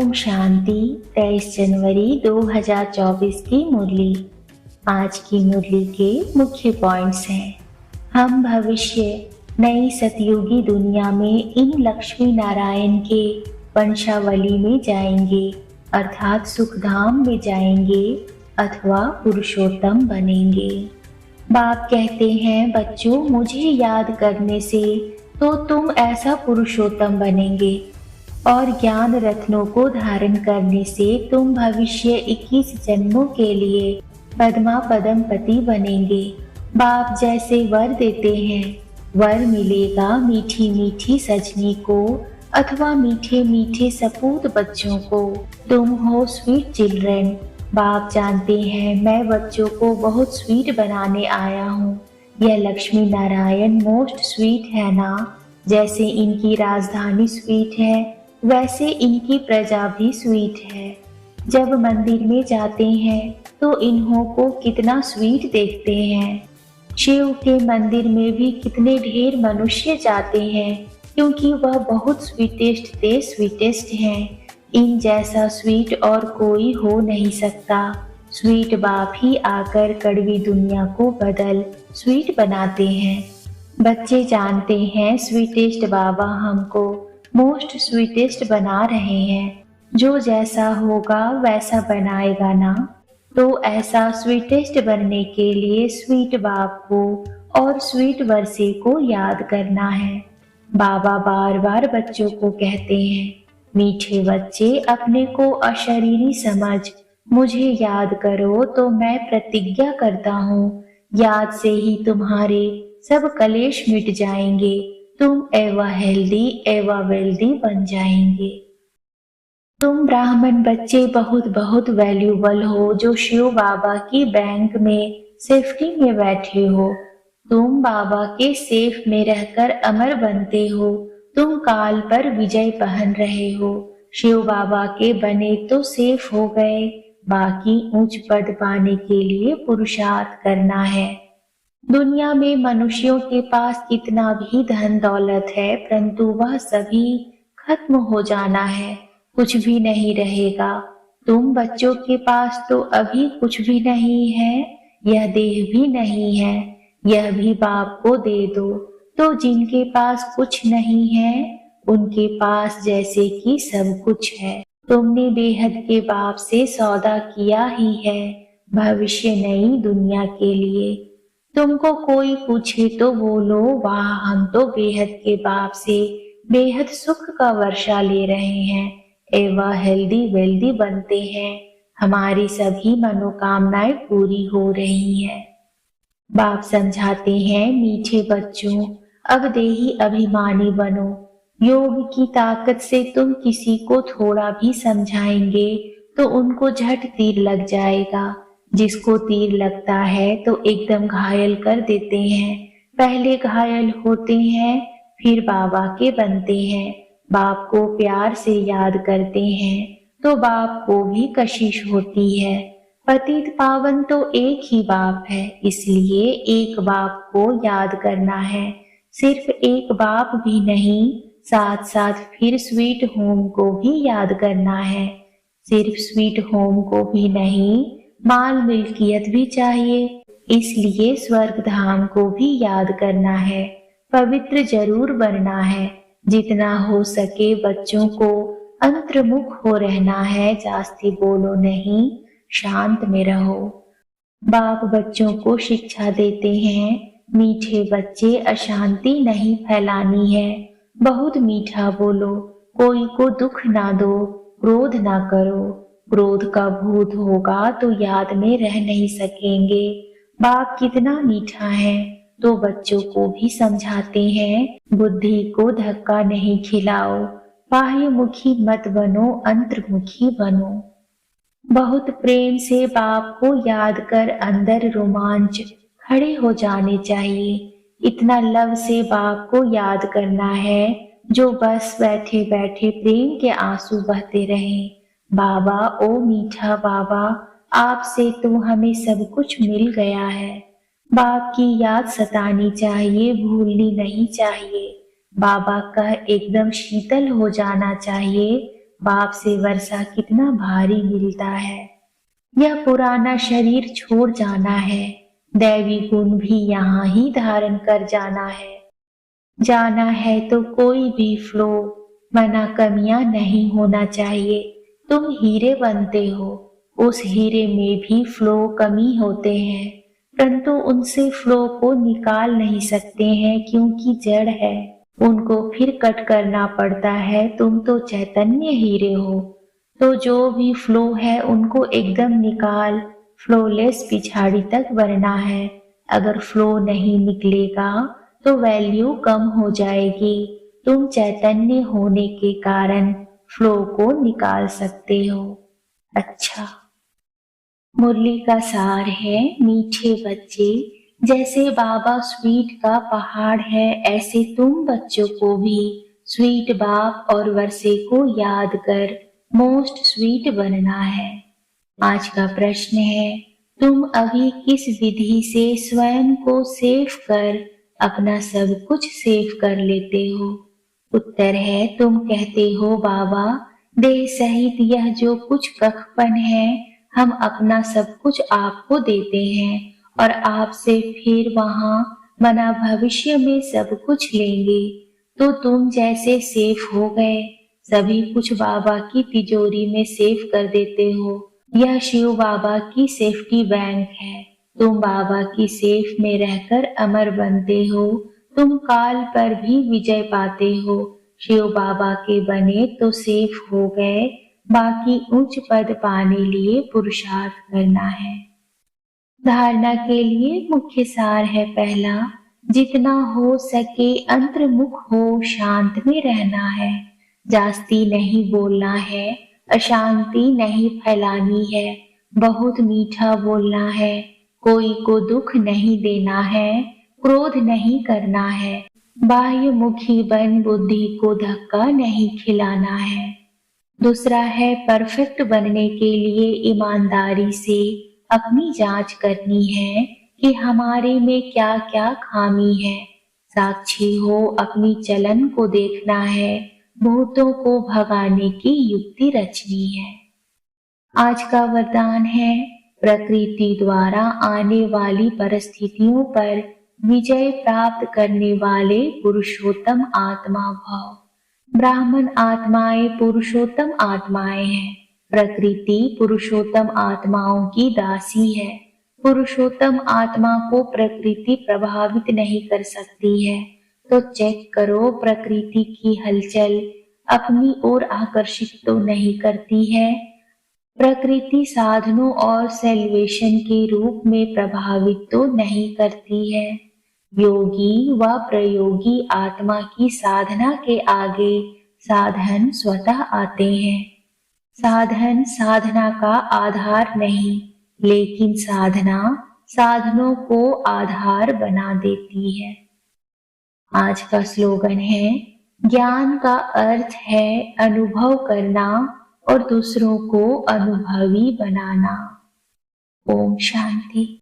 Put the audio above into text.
ओम शांति। 23 जनवरी 2024 की मुरली। आज की मुरली के मुख्य पॉइंट्स हैं। हम भविष्य नई सतयुगी दुनिया में इन लक्ष्मी नारायण के वंशावली में जाएंगे, अर्थात सुखधाम में जाएंगे अथवा पुरुषोत्तम बनेंगे। बाप कहते हैं, बच्चों मुझे याद करने से तो तुम ऐसा पुरुषोत्तम बनेंगे और ज्ञान रत्नों को धारण करने से तुम भविष्य 21 जन्मों के लिए पद्मा पदम पति बनेंगे। बाप जैसे वर देते हैं, वर मिलेगा मीठी मीठी सजनी को अथवा मीठे मीठे सपूत बच्चों को। तुम हो स्वीट चिल्ड्रन। बाप जानते हैं मैं बच्चों को बहुत स्वीट बनाने आया हूँ। यह लक्ष्मी नारायण मोस्ट स्वीट है ना। जैसे इनकी राजधानी स्वीट है वैसे इनकी प्रजा भी स्वीट है। जब मंदिर में जाते हैं तो इन्हों को कितना स्वीट देखते हैं। शिव के मंदिर में भी कितने ढेर मनुष्य जाते हैं क्योंकि वह बहुत स्वीटेस्ट हैं। इन जैसा स्वीट और कोई हो नहीं सकता। स्वीट बाप ही आकर कड़वी दुनिया को बदल स्वीट बनाते हैं। बच्चे जानते हैं स्वीटेस्ट बाबा हमको मोस्ट स्वीटेस्ट बना रहे हैं। जो जैसा होगा वैसा बनाएगा ना। तो ऐसा स्वीटेस्ट बनने के लिए स्वीट बाप को और स्वीट वर्षे को याद करना है। बाबा बार बार बच्चों को कहते हैं, मीठे बच्चे अपने को अशरीरी समझ मुझे याद करो तो मैं प्रतिज्ञा करता हूँ, याद से ही तुम्हारे सब कलेश मिट जाएंगे। तुम एवा हेल्दी एवा वेल्दी बन जाएंगे। तुम ब्राह्मण बच्चे बहुत बहुत वैल्यूबल हो जो शिव बाबा की बैंक में सेफ्टी में बैठे हो। तुम बाबा के सेफ में रहकर अमर बनते हो। तुम काल पर विजय पहन रहे हो। शिव बाबा के बने तो सेफ हो गए, बाकी उच्च पद पाने के लिए पुरुषार्थ करना है। दुनिया में मनुष्यों के पास कितना भी धन दौलत है परंतु वह सभी खत्म हो जाना है, कुछ भी नहीं रहेगा। तुम बच्चों के पास तो अभी कुछ भी नहीं है, यह देह भी नहीं है, यह भी बाप को दे दो। तो जिनके पास कुछ नहीं है उनके पास जैसे कि सब कुछ है। तुमने बेहद के बाप से सौदा किया ही है भविष्य नई दुनिया के लिए। तुमको कोई पूछे तो बोलो, वाह हम तो बेहद के बाप से बेहद सुख का वर्षा ले रहे हैं, एवा हेल्दी वेल्दी बनते हैं, हमारी सभी मनोकामनाएं पूरी हो रही हैं। बाप समझाते हैं, मीठे बच्चों अब देही अभिमानी बनो। योग की ताकत से तुम किसी को थोड़ा भी समझाएंगे तो उनको झट तीर लग जाएगा। जिसको तीर लगता है तो एकदम घायल कर देते हैं। पहले घायल होते हैं फिर बाबा के बनते हैं। बाप को प्यार से याद करते हैं तो बाप को भी कशिश होती है। पतित पावन तो एक ही बाप है, इसलिए एक बाप को याद करना है। सिर्फ एक बाप भी नहीं, साथ साथ फिर स्वीट होम को भी याद करना है। सिर्फ स्वीट होम को भी नहीं, माल मिल्कियत भी चाहिए, इसलिए स्वर्ग धाम को भी याद करना है। पवित्र जरूर बनना है। जितना हो सके बच्चों को अंतर्मुख हो रहना है, जास्ती बोलो नहीं, शांत में रहो। बाप बच्चों को शिक्षा देते हैं, मीठे बच्चे अशांति नहीं फैलानी है, बहुत मीठा बोलो, कोई को दुख ना दो, क्रोध ना करो। क्रोध का भूत होगा तो याद में रह नहीं सकेंगे। बाप कितना मीठा है तो बच्चों को भी समझाते हैं, बुद्धि को धक्का नहीं खिलाओ, बाह्य मुखी मत बनो, अंतर्मुखी बनो। बहुत प्रेम से बाप को याद कर अंदर रोमांच खड़े हो जाने चाहिए। इतना लव से बाप को याद करना है जो बस बैठे बैठे प्रेम के आंसू बहते रहें। बाबा ओ मीठा बाबा, आपसे तो हमें सब कुछ मिल गया है। बाप की याद सतानी चाहिए, भूलनी नहीं चाहिए। बाबा का एकदम शीतल हो जाना चाहिए, बाप से वर्षा कितना भारी मिलता है। यह पुराना शरीर छोड़ जाना है, दैवी गुण भी यहाँ ही धारण कर जाना है। जाना है तो कोई भी फ्लो, मना कमियां नहीं होना चाहिए। तुम हीरे बनते हो, उस हीरे में भी फ्लो कमी होते हैं, परंतु उनसे फ्लो को निकाल नहीं सकते हैं क्योंकि जड़ है, उनको फिर कट करना पड़ता है। तुम तो चैतन्य हीरे हो, तो जो भी फ्लो है उनको एकदम निकाल, फ्लोलेस पिछाड़ी तक बढ़ना है। अगर फ्लो नहीं निकलेगा तो वैल्यू कम हो जाएगी। तुम चैतन्य होने के कारण फ्लो को निकाल सकते हो। अच्छा, मुरली का सार है, मीठे बच्चे, जैसे बाबा स्वीट का पहाड़ है, ऐसे तुम बच्चों को भी स्वीट बाप और वर्षे को याद कर मोस्ट स्वीट बनना है। आज का प्रश्न है, तुम अभी किस विधि से स्वयं को सेव कर अपना सब कुछ सेव कर लेते हो? उत्तर है, तुम कहते हो बाबा, देह सहित यह जो कुछ कखपन है, हम अपना सब कुछ आपको देते हैं और आपसे फिर वहां मना भविष्य में सब कुछ लेंगे। तो तुम जैसे सेफ हो गए, सभी कुछ बाबा की तिजोरी में सेव कर देते हो। यह शिव बाबा की सेफ्टी बैंक है। तुम बाबा की सेफ में रहकर अमर बनते हो। तुम काल पर भी विजय पाते हो। शिव बाबा के बने तो सेफ हो गए, बाकी उच्च पद पाने लिए पुरुषार्थ करना है। धारणा के लिए मुख्य सार है, पहला, जितना हो सके अंतर्मुख हो, शांत में रहना है, जास्ती नहीं बोलना है, अशांति नहीं फैलानी है, बहुत मीठा बोलना है, कोई को दुख नहीं देना है, क्रोध नहीं करना है, बाह्य मुखी बन बुद्धि को धक्का नहीं खिलाना है। दूसरा है, परफेक्ट बनने के लिए ईमानदारी से अपनी जांच करनी है कि हमारे में क्या क्या खामी है। साक्षी हो, अपनी चलन को देखना है, भूतों को भगाने की युक्ति रचनी है। आज का वरदान है, प्रकृति द्वारा आने वाली परिस्थितियों पर विजय प्राप्त करने वाले पुरुषोत्तम आत्मा भव। ब्राह्मण आत्माएं पुरुषोत्तम आत्माएं हैं। प्रकृति पुरुषोत्तम आत्माओं की दासी है। पुरुषोत्तम आत्मा को प्रकृति प्रभावित नहीं कर सकती है। तो चेक करो, प्रकृति की हलचल अपनी ओर आकर्षित तो नहीं करती है। प्रकृति साधनों और सेल्वेशन के रूप में प्रभावित तो नहीं करती है। योगी व प्रयोगी आत्मा की साधना के आगे साधन स्वतः आते हैं। साधन साधना का आधार नहीं, लेकिन साधना साधनों को आधार बना देती है। आज का स्लोगन है, ज्ञान का अर्थ है अनुभव करना और दूसरों को अनुभवी बनाना। ओम शांति।